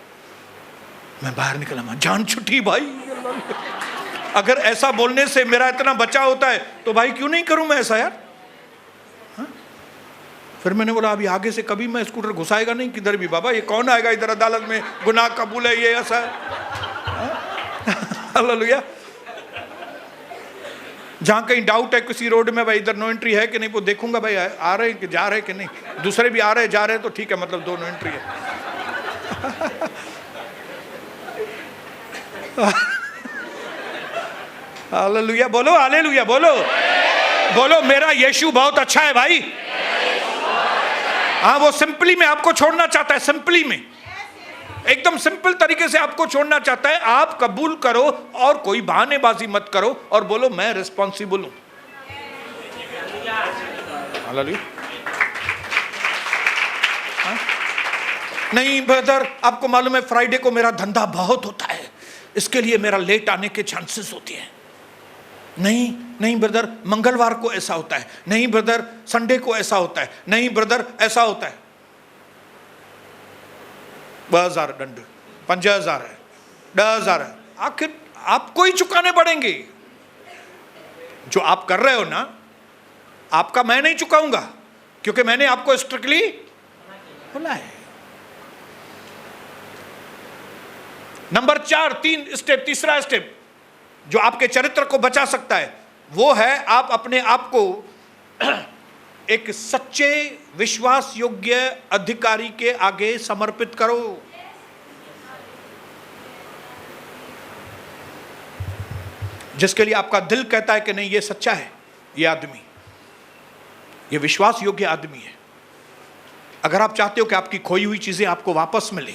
मैं बाहर निकला, मैं जान छुट्टी भाई। अगर ऐसा बोलने से मेरा इतना बचाव होता है तो भाई क्यों नहीं करूं मैं ऐसा यार। फिर मैंने बोला अभी आगे से कभी मैं स्कूटर घुसाएगा नहीं किधर भी, बाबा ये कौन आएगा इधर अदालत में, गुनाह कबूल है ये ऐसा है। हालेलुया। जहां कहीं डाउट है किसी रोड में, भाई इधर नो एंट्री है कि नहीं, वो देखूंगा भाई आ रहे हैं कि जा रहे हैं कि नहीं, दूसरे भी आ रहे हैं जा रहे हैं तो ठीक है, मतलब 2 नो एंट्री है। हालेलुया बोलो, हालेलुया बोलो, बोलो मेरा यीशु बहुत अच्छा है भाई। हाँ वो सिंपली में आपको छोड़ना चाहता है, सिंपली में एकदम सिंपल तरीके से आपको छोड़ना चाहता है। आप कबूल करो और कोई बहानेबाजी मत करो और बोलो मैं रिस्पॉन्सिबल हूं। हालेलुया। नहीं ब्रदर आपको मालूम है फ्राइडे को मेरा धंधा बहुत होता है, इसके लिए मेरा लेट आने के चांसेस होते हैं। नहीं नहीं ब्रदर मंगलवार को ऐसा होता है, नहीं ब्रदर संडे को ऐसा होता है, नहीं ब्रदर ऐसा होता है। 2000 दंड, 5000 है, 10,000 है, आखिर आपको ही चुकाने पड़ेंगे। जो आप कर रहे हो ना, आपका मैं नहीं चुकाऊंगा, क्योंकि मैंने आपको स्ट्रिक्टली बोला है। नंबर 4, 3 स्टेप, तीसरा स्टेप जो आपके चरित्र को बचा सकता है वो है आप अपने आप को एक सच्चे विश्वास योग्य अधिकारी के आगे समर्पित करो। जिसके लिए आपका दिल कहता है कि नहीं ये सच्चा है, ये आदमी, ये विश्वास योग्य आदमी है। अगर आप चाहते हो कि आपकी खोई हुई चीजें आपको वापस मिले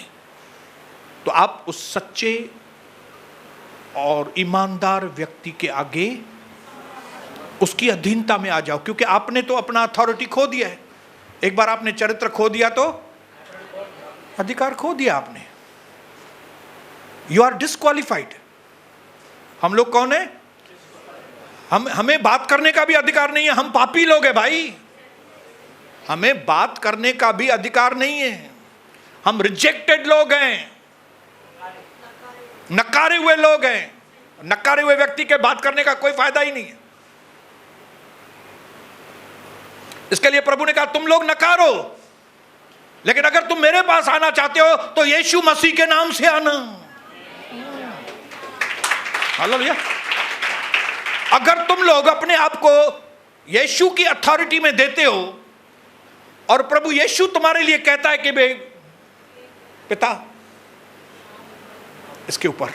तो आप उस सच्चे और ईमानदार व्यक्ति के आगे उसकी अधीनता में आ जाओ, क्योंकि आपने तो अपना अथॉरिटी खो दिया है। एक बार आपने चरित्र खो दिया तो अधिकार खो दिया आपने। You are disqualified. हम लोग कौन है? हमें बात करने का भी अधिकार नहीं है। हम पापी लोग हैं भाई, हमें बात करने का भी अधिकार नहीं है। हम रिजेक्टेड लोग हैं, नकारे हुए लोग हैं। नकारे हुए व्यक्ति के बात करने का कोई फायदा ही नहीं है। इसके लिए प्रभु ने कहा तुम लोग नकारो, लेकिन अगर तुम मेरे पास आना चाहते हो तो यीशु मसीह के नाम से आना। हालेलुया। अगर तुम लोग अपने आप को यीशु की अथॉरिटी में देते हो और प्रभु यीशु तुम्हारे लिए कहता है कि बे पिता इसके ऊपर,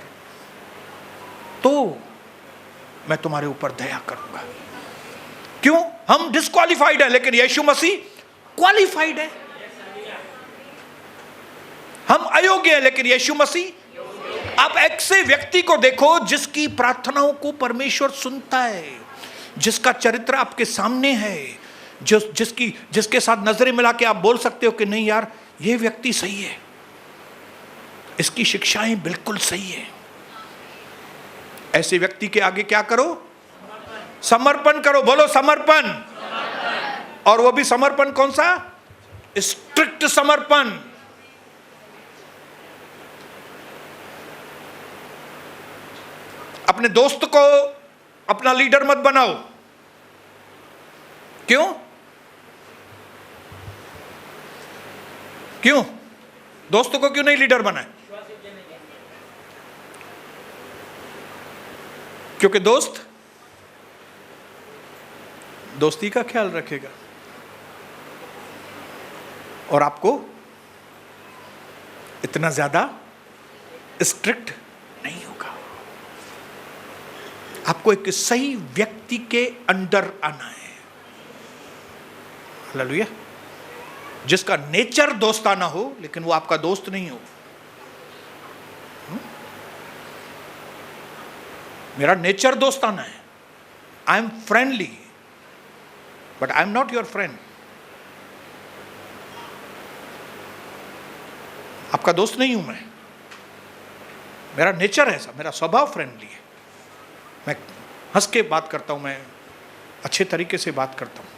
तो मैं तुम्हारे ऊपर दया करूंगा। क्यों? हम डिस्क्वालिफाइड है लेकिन यीशु मसीह क्वालिफाइड है। हम अयोग्य है लेकिन यीशु मसीह। आप ऐसे व्यक्ति को देखो जिसकी प्रार्थनाओं को परमेश्वर सुनता है, जिसका चरित्र आपके सामने है, जिसके साथ नजरें मिला के आप बोल सकते हो कि नहीं यार ये व्यक्ति सही है, इसकी शिक्षाएं बिल्कुल सही है। ऐसे व्यक्ति के आगे क्या करो? समर्पण करो। बोलो समर्पण। और वो भी समर्पण कौन सा? स्ट्रिक्ट समर्पण। अपने दोस्त को अपना लीडर मत बनाओ। क्यों? क्यों? दोस्त को क्यों नहीं लीडर बनाए? क्योंकि दोस्त दोस्ती का ख्याल रखेगा और आपको इतना ज्यादा स्ट्रिक्ट नहीं होगा। आपको एक सही व्यक्ति के अंडर आना है। हालेलुया। जिसका नेचर दोस्ताना हो लेकिन वो आपका दोस्त नहीं हो। मेरा नेचर दोस्ताना है। I am friendly but I am not your friend. आपका दोस्त नहीं हूं मैं। मेरा नेचर है ऐसा, मेरा स्वभाव फ्रेंडली है। मैं हंस के बात करता हूं, मैं अच्छे तरीके से बात करता हूं,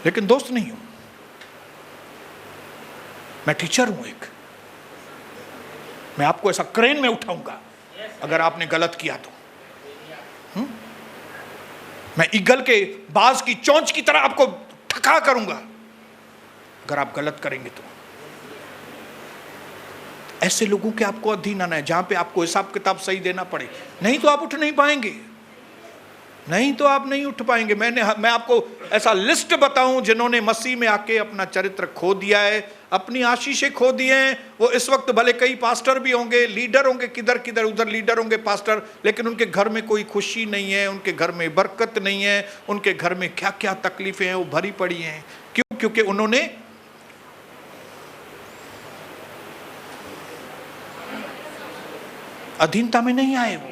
लेकिन दोस्त नहीं हूं। मैं टीचर हूं एक। मैं आपको ऐसा क्रेन में उठाऊंगा अगर आपने गलत किया तो। मैं ईगल के बाज की चोंच की तरह आपको ठका करूंगा अगर आप गलत करेंगे तो। ऐसे लोगों के आपको अधीन आना है जहां पे आपको हिसाब किताब सही देना पड़े, नहीं तो आप उठ नहीं पाएंगे। नहीं तो आप नहीं उठ पाएंगे। मैं आपको ऐसा लिस्ट बताऊं जिन्होंने मसीह में आके अपना चरित्र खो दिया है, अपनी आशीषें खो दिए हैं। वो इस वक्त भले कई पास्टर भी होंगे, लीडर होंगे, किधर किधर उधर लीडर होंगे, पास्टर, लेकिन उनके घर में कोई खुशी नहीं है, उनके घर में बरकत नहीं है, उनके घर में क्या क्या तकलीफें हैं वो भरी पड़ी हैं। क्यों? क्योंकि उन्होंने अधीनता में नहीं आए वो।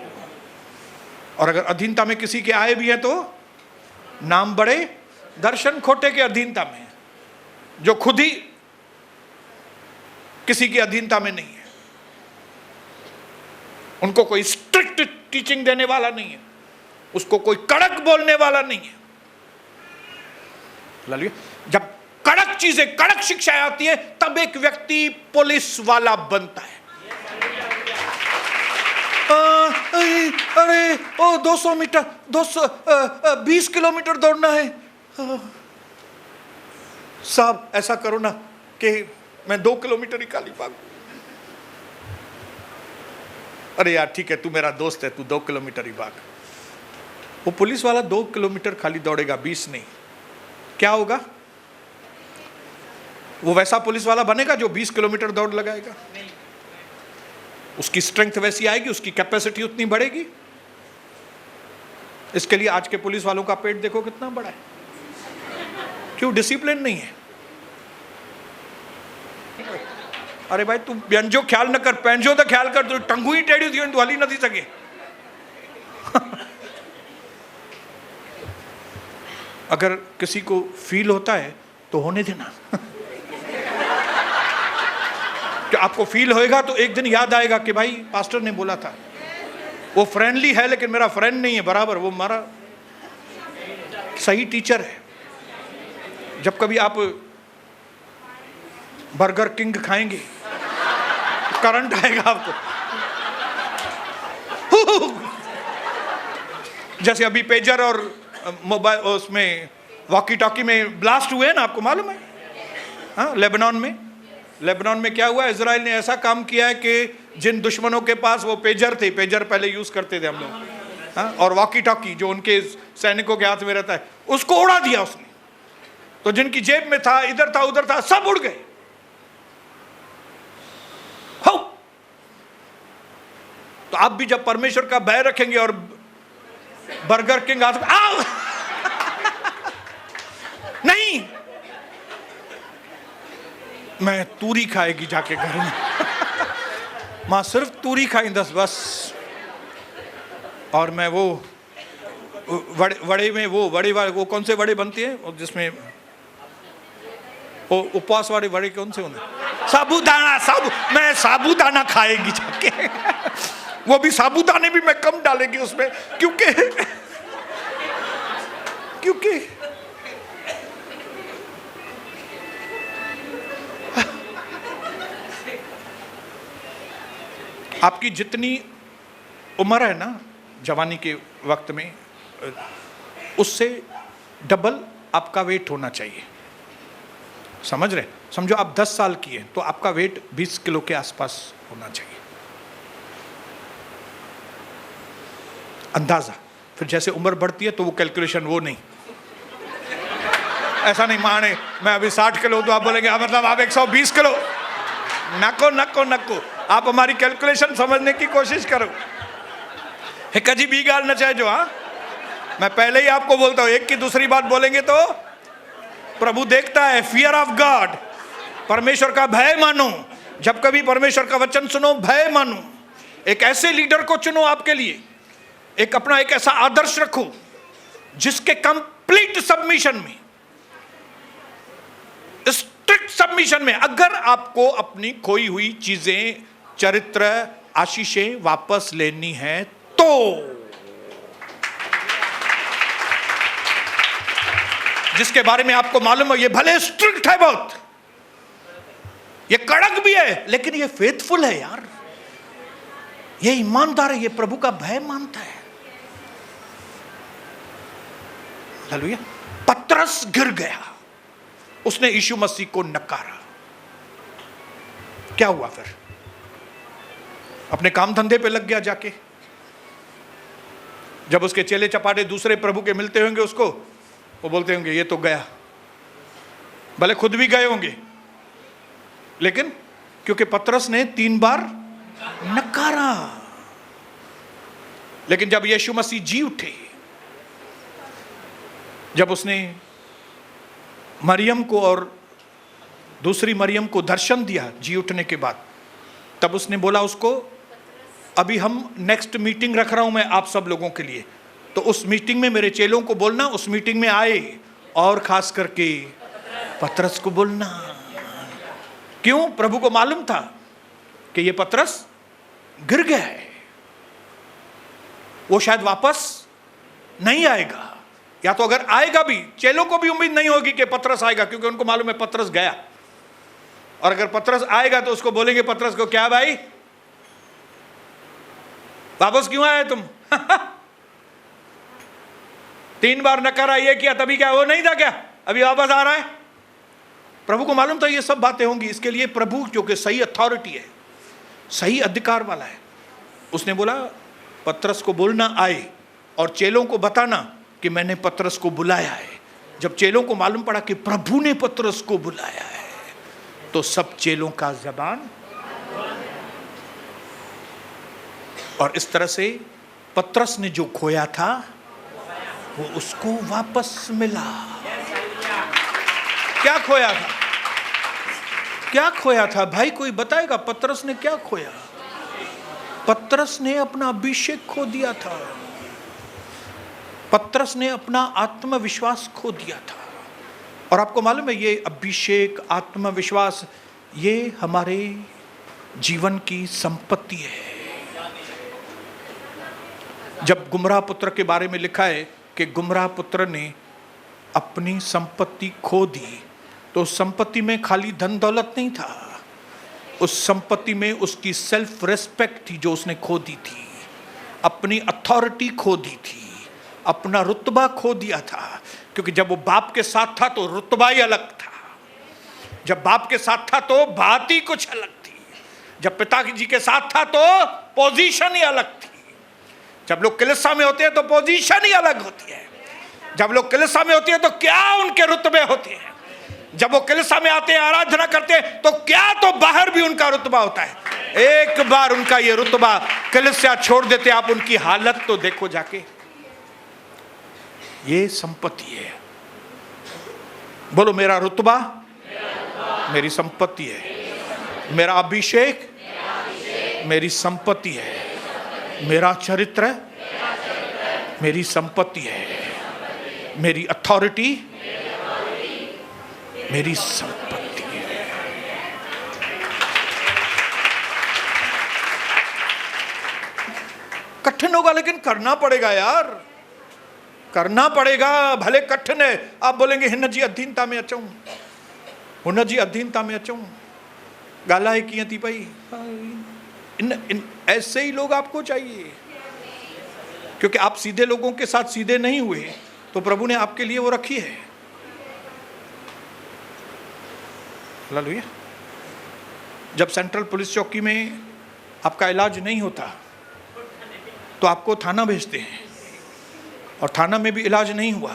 और अगर अधीनता में किसी के आए भी हैं तो नाम बड़े दर्शन खोटे के अधीनता में, जो खुद ही किसी की अधीनता में नहीं है। उनको कोई स्ट्रिक्ट टीचिंग देने वाला नहीं है, उसको कोई कड़क बोलने वाला नहीं है। लालिए, जब कड़क चीजें, कड़क शिक्षाएं आती है तब एक व्यक्ति पुलिस वाला बनता है। अरे ओ 200 मीटर 20 किलोमीटर दौड़ना है। साहब ऐसा करो ना कि मैं 2 किलोमीटर ही खाली भागू। अरे यार ठीक है, तू मेरा दोस्त है, तू 2 किलोमीटर ही भाग। वो पुलिस वाला 2 किलोमीटर खाली दौड़ेगा, 20 नहीं। क्या होगा? वो वैसा पुलिस वाला बनेगा जो 20 किलोमीटर दौड़ लगाएगा? उसकी स्ट्रेंथ वैसी आएगी, उसकी कैपेसिटी उतनी बढ़ेगी। इसके लिए आज के पुलिस वालों का पेट देखो कितना बड़ा है। क्यों? डिसिप्लिन नहीं है। अरे भाई तू व्यंजो ख्याल न कर, पैंजो तो ख्याल कर, तू टंगू ही टेढ़ी थी तो हली नहीं सके। अगर किसी को फील होता है तो होने देना। कि आपको फील होएगा तो एक दिन याद आएगा कि भाई पास्टर ने बोला था। वो फ्रेंडली है लेकिन मेरा फ्रेंड नहीं है बराबर, वो हमारा सही टीचर है। जब कभी आप बर्गर किंग खाएंगे तो करंट आएगा आपको। जैसे अभी पेजर और मोबाइल उसमें वॉकी टॉकी में ब्लास्ट हुए हैं ना, आपको मालूम है? हाँ, लेबनान में क्या हुआ? इजराइल ने ऐसा काम किया है कि जिन दुश्मनों के पास वो पेजर थे, पेजर पहले यूज करते थे हम लोग, हाँ, और वॉकी टॉकी जो उनके सैनिकों के हाथ में रहता है, उसको उड़ा दिया उसने। तो जिनकी जेब में था, इधर था, उधर था, सब उड़ गए। हो तो आप भी जब परमेश्वर का भय रखेंगे और बर्गर किंग हाथ में आओ नहीं, मैं तूरी खाएगी जाके घर में। मां सिर्फ तूरी खाई दस बस। और मैं वो वड़े में वो कौन से वड़े बनती है जिसमें वो उपवास वाले वड़े कौन से होंगे? साबूदाना। मैं साबूदाना खाएगी जाके। वो भी साबूदाने भी मैं कम डालेगी उसमें, क्योंकि आपकी जितनी उम्र है ना जवानी के वक्त में, उससे डबल आपका वेट होना चाहिए। समझ रहे? समझो आप 10 साल की हैं तो आपका वेट 20 किलो के आसपास होना चाहिए, अंदाजा। फिर जैसे उम्र बढ़ती है तो वो कैलकुलेशन वो नहीं, ऐसा नहीं माने मैं अभी 60 किलो तो आप बोलेंगे मतलब आप 120 किलो। नको आप हमारी कैलकुलेशन समझने की कोशिश करो। एक अजी बी गाल न चाहे जो, हाँ मैं पहले ही आपको बोलता हूं, एक की दूसरी बात बोलेंगे तो प्रभु देखता है। फियर ऑफ गॉड, परमेश्वर का भय मानो। जब कभी परमेश्वर का वचन सुनो, भय मानो। एक ऐसे लीडर को चुनो आपके लिए, एक अपना एक ऐसा आदर्श रखो जिसके कंप्लीट सबमिशन में, स्ट्रिक्ट सबमिशन में, अगर आपको अपनी खोई हुई चीजें, चरित्र, आशीषें वापस लेनी है तो जिसके बारे में आपको मालूम है ये भले स्ट्रिक्ट है बहुत, ये कड़क भी है, लेकिन ये फेथफुल है यार, ये ईमानदार है, ये प्रभु का भय मानता है। हालेलुया। पतरस गिर गया, उसने यीशु मसीह को नकारा। क्या हुआ फिर? अपने काम धंधे पे लग गया जाके। जब उसके चेले चपाटे दूसरे प्रभु के मिलते होंगे उसको, वो बोलते होंगे ये तो गया। भले खुद भी गए होंगे, लेकिन क्योंकि पतरस ने 3 बार नकारा। लेकिन जब यीशु मसीह जी उठे, जब उसने मरियम को और दूसरी मरियम को दर्शन दिया जी उठने के बाद, तब उसने बोला उसको, अभी हम नेक्स्ट मीटिंग रख रहा हूं मैं आप सब लोगों के लिए, तो उस मीटिंग में मेरे चेलों को बोलना उस मीटिंग में आए, और खास करके पतरस को बोलना। क्यों? प्रभु को मालूम था कि ये पतरस गिर गया है, वो शायद वापस नहीं आएगा, या तो अगर आएगा भी चेलों को भी उम्मीद नहीं होगी कि पतरस आएगा, क्योंकि उनको मालूम है पतरस गया। और अगर पतरस आएगा तो उसको बोलेंगे पतरस को, क्या भाई वापस क्यों आए तुम? 3 बार नकारा, ये किया, तभी क्या वो नहीं था क्या? अभी वापस आ रहा है? प्रभु को मालूम था ये सब बातें होंगी, इसके लिए प्रभु जो कि सही अथॉरिटी है, सही अधिकार वाला है, उसने बोला पतरस को बोलना आए और चेलों को बताना कि मैंने पतरस को बुलाया है। जब चेलों को मालूम पड़ा कि प्रभु ने पतरस को बुलाया है तो सब चेलों का जबान, और इस तरह से पतरस ने जो खोया था वो उसको वापस मिला। क्या खोया था? क्या खोया था भाई? कोई बताएगा पतरस ने क्या खोया? पतरस ने अपना अभिषेक खो दिया था। पतरस ने अपना आत्मविश्वास खो दिया था। और आपको मालूम है ये अभिषेक, आत्मविश्वास, ये हमारे जीवन की संपत्ति है। जब गुमराह पुत्र के बारे में लिखा है कि गुमराह पुत्र ने अपनी संपत्ति खो दी, तो उस संपत्ति में खाली धन दौलत नहीं था, उस संपत्ति में उसकी सेल्फ रेस्पेक्ट थी जो उसने खो दी थी, अपनी अथॉरिटी खो दी थी, अपना रुतबा खो दिया था। क्योंकि जब वो बाप के साथ था तो रुतबा ही अलग था, जब बाप के साथ था तो बात ही कुछ अलग थी, जब पिताजी के साथ था तो पोजीशन ही अलग थी। जब लोग कलीसिया में होते हैं तो पोजीशन ही अलग होती है, जब लोग कलीसिया में होते हैं तो क्या उनके रुतबे होते हैं, जब वो कलीसिया में आते हैं आराधना करते हैं तो क्या तो बाहर भी उनका रुतबा होता है। एक बार उनका ये रुतबा कलीसिया छोड़ देते, आप उनकी हालत तो देखो जाके। ये संपत्ति है। बोलो मेरा रुतबा मेरी संपत्ति है, मेरा अभिषेक मेरी संपत्ति है, मेरा चरित्र मेरी संपत्ति है, मेरी अथॉरिटी मेरी संपत्ति है। कठिन होगा लेकिन करना पड़ेगा यार, करना पड़ेगा, भले कठिन है। आप बोलेंगे हिन जी अधीनता में अचूं, हुन जी अधीनता में अचूं, गाला कीअं थी पई। इन ऐसे ही लोग आपको चाहिए, क्योंकि आप सीधे लोगों के साथ सीधे नहीं हुए तो प्रभु ने आपके लिए वो रखी है। हालेलुया। जब सेंट्रल पुलिस चौकी में आपका इलाज नहीं होता तो आपको थाना भेजते हैं, और थाना में भी इलाज नहीं हुआ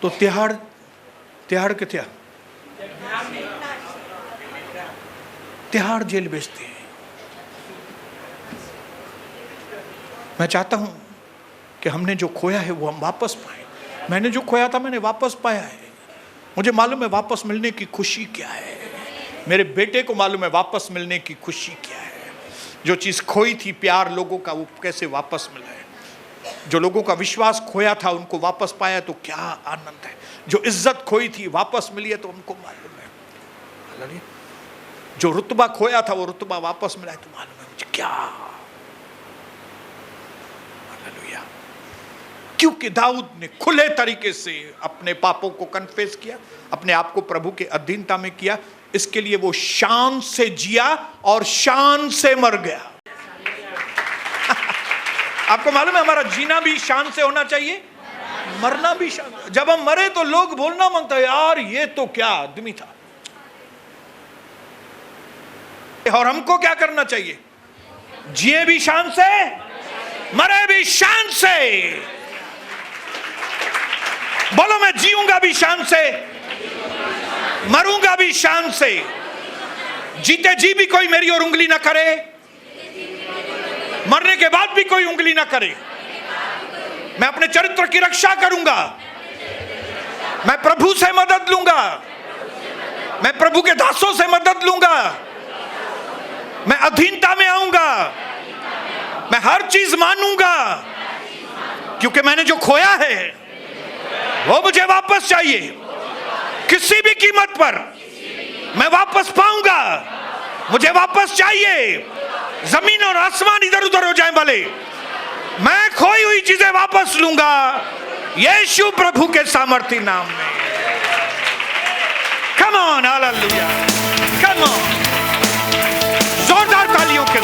तो तिहाड़ के तिहाड़ जेल भेजते हैं। मैं चाहता हूं कि हमने जो खोया है वो हम वापस पाएं। मैंने जो खोया था मैंने वापस पाया है। मुझे मालूम है वापस मिलने की खुशी क्या है, मेरे बेटे को मालूम है वापस मिलने की खुशी क्या है। जो चीज़ खोई थी, प्यार लोगों का, वो कैसे वापस मिला है। जो लोगों का विश्वास खोया था उनको वापस पाया तो क्या आनंद है। जो इज्जत खोई थी वापस मिली है तो उनको मालूम है। जो रुतबा खोया था वो रुतबा वापस मिला है तो मालूम है मुझे क्या। हालेलुया। क्योंकि दाऊद ने खुले तरीके से अपने पापों को कन्फेस किया, अपने आप को प्रभु के अधीनता में किया, इसके लिए वो शान से जिया और शान से मर गया। आपको मालूम है हमारा जीना भी शान से होना चाहिए, मरना भी शान। जब हम मरे तो लोग बोलना मांगता है यार ये तो क्या आदमी था। और हमको क्या करना चाहिए? जिए भी शान से, मरे भी शान से। बोलो मैं जीऊंगा भी शान से, मरूंगा भी शान से। जीते जी भी कोई मेरी ओर उंगली ना करे, मरने के बाद भी कोई उंगली ना करे। मैं अपने चरित्र की रक्षा करूंगा, मैं प्रभु से मदद लूंगा, मैं प्रभु के दासों से मदद लूंगा, मैं अधीनता में आऊंगा, मैं हर चीज मानूंगा, क्योंकि मैंने जो खोया है वो मुझे वापस चाहिए। किसी भी कीमत पर मैं वापस पाऊंगा, मुझे वापस चाहिए। जमीन और आसमान इधर उधर हो जाए भले, मैं खोई हुई चीजें वापस लूंगा यीशु प्रभु के सामर्थी नाम में। Come on, hallelujah, come on, जोरदार तालियों के